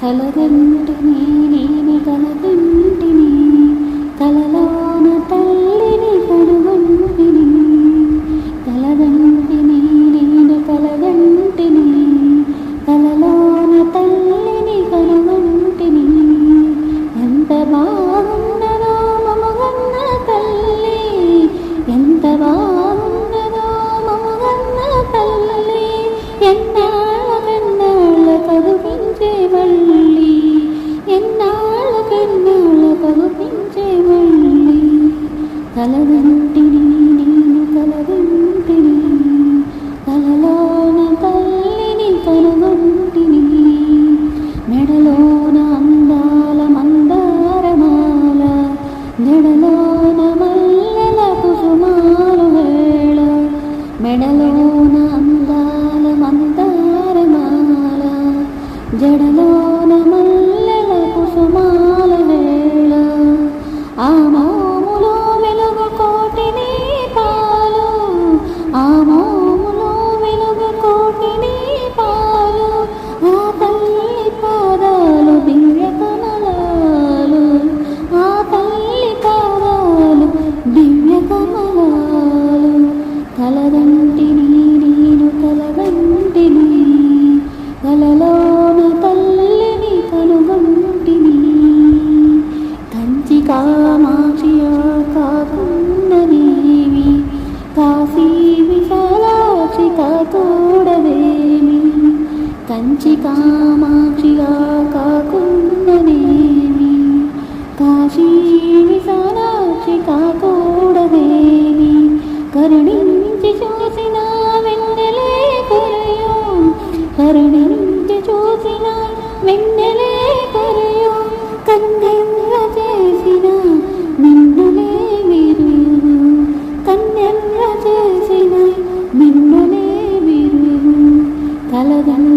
కలగంటిని నేను కలగంటిని కలలోన తల్లిని కనుగొంటిని కలగంటిని నేను కలగంటిని కలలోన తల్లిని కనుగొంటిని ఎంత బాగున్నదో మమగన్న తల్లి ఎంత బాగున్నదో మమగన్న తల్లి ఎన్నాళ్ళ కదుపించే మళ్ళీ ఎన్నాళ్ళ కదుపించే మళ్ళీ కలగంటిని నేను కలగంటిని కలలోన తల్లిని కనుగొంటిని మెడలోన అందాల మందారమాల జడలోన మల్లెల కుసుమాలు వేళ మెడలోన అందాల మందారమాల జడలోన మల్లెల కుసుమాల వేళ ఆ మోములో వెలుగు కోటి దీపాలు ఆ మోములో వెలుగు కోటి దీపాలు ఆ తల్లి పాదాలు దివ్య కమలాలు ఆ తల్లి పాదాలు దివ్య కమలాలు కలగంటిని నేను కలగంటిని కలలోన తల్లిని కనుగొంటిని కంచి కామాక్షియా కాకున్నదేవి కాశీ విశాలాక్షి కాకూడదేమి కంచి కామాక్షిగా కాకున్నదేమి కాశీ విశాలాక్షి కాకూడదేమి కరుణించి చూసిన వెన్నెలే కురియో కరుణించి చూసిన వెన్నెలే కురియో కన్నెర్ర చేసిన నిన్నులే విరుగు కన్నెర్ర చేసిన నిన్నులే విరుగు కలగంటిని